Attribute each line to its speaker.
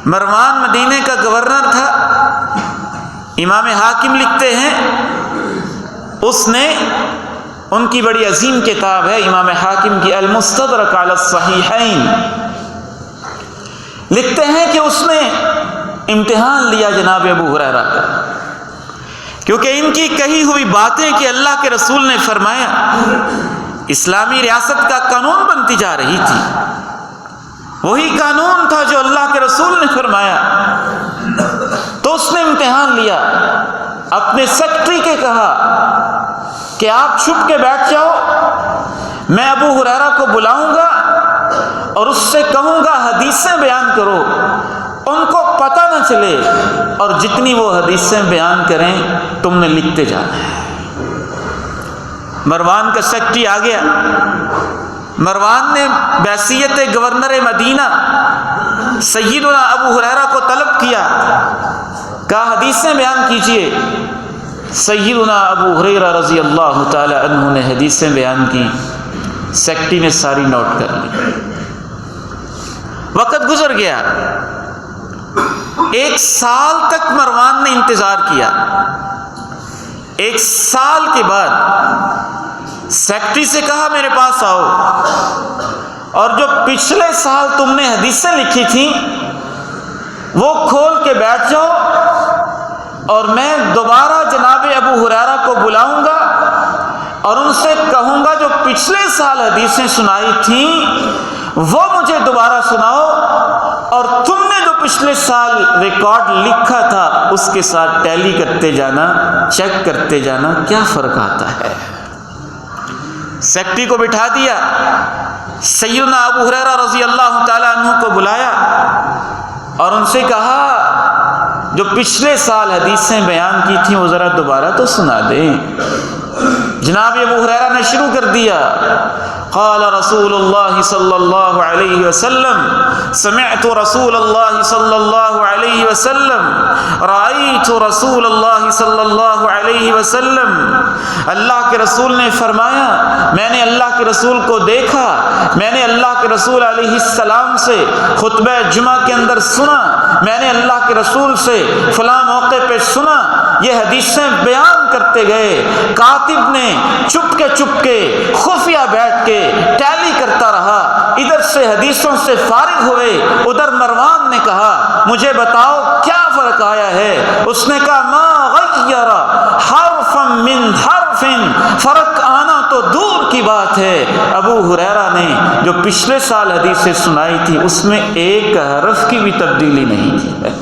Speaker 1: مروان مدینے کا گورنر تھا. امام حاکم لکھتے ہیں اس نے، ان کی بڑی عظیم کتاب ہے امام حاکم کی المستدرک علی الصحیحین، لکھتے ہیں کہ اس نے امتحان لیا جناب ابو ہریرہ کا، کیونکہ ان کی کہی ہوئی باتیں کہ اللہ کے رسول نے فرمایا اسلامی ریاست کا قانون بنتی جا رہی تھی، وہی قانون تھا جو اللہ کے رسول نے فرمایا. تو اس نے امتحان لیا، اپنے سیکرٹری کے کہا کہ آپ چھپ کے بیٹھ جاؤ، میں ابو ہریرہ کو بلاؤں گا اور اس سے کہوں گا حدیثیں بیان کرو، ان کو پتہ نہ چلے، اور جتنی وہ حدیثیں بیان کریں تم نے لکھتے جانا ہے. مروان کا سیکرٹری آ گیا. مروان نے بحیثیت گورنر مدینہ سیدنا ابو ہریرہ کو طلب کیا، کہا حدیثیں بیان کیجئے. سیدنا ابو ہریرہ رضی اللہ تعالی عنہ نے حدیثیں بیان کی. سیکرٹری نے ساری نوٹ کر لی. وقت گزر گیا، 1 سال تک مروان نے انتظار کیا. 1 سال کے بعد سیکرٹری سے کہا میرے پاس آؤ، اور جو پچھلے سال تم نے حدیثیں لکھی تھیں وہ کھول کے بیٹھ جاؤ، اور میں دوبارہ جناب ابو ہریرہ کو بلاؤں گا اور ان سے کہوں گا جو پچھلے سال حدیثیں سنائی تھیں وہ مجھے دوبارہ سناؤ، اور تم نے جو پچھلے سال ریکارڈ لکھا تھا اس کے ساتھ ٹیلی کرتے جانا، چیک کرتے جانا کیا فرق آتا ہے. سیکرٹری کو بٹھا دیا، سیدنا ابو ہریرہ رضی اللہ تعالی عنہ کو بلایا اور ان سے کہا جو پچھلے سال حدیثیں بیان کی تھیں وہ ذرا دوبارہ تو سنا دیں. جناب ابو ہریرہ نے شروع کر دیا، قال رسول اللہ صلی اللہ علیہ وسلم، سمعت رسول اللہ صلی اللہ علیہ وسلم، رأیت رسول اللہ صلی اللہ علیہ وسلم. اللہ کے رسول نے فرمایا، میں نے اللہ کے رسول کو دیکھا، میں نے اللہ کے رسول علیہ السلام سے خطبہ جمعہ کے اندر سنا، میں نے اللہ کے رسول سے فلاں موقع پہ سنا. یہ حدیثیں بیان کرتے گئے، کاتب نے چپ کے خفیہ بیٹھ کے ٹیلی کرتا رہا. ادھر سے حدیثوں سے فارغ ہوئے، ادھر مروان نے کہا مجھے بتاؤ کیا فرق آیا ہے. اس نے کہا ما غیر حرفا من حرف، فرق آنا تو دور کی بات ہے. ابو ہریرہ نے جو پچھلے سال حدیثیں سنائی تھی اس میں ایک حرف کی بھی تبدیلی نہیں کی ہے.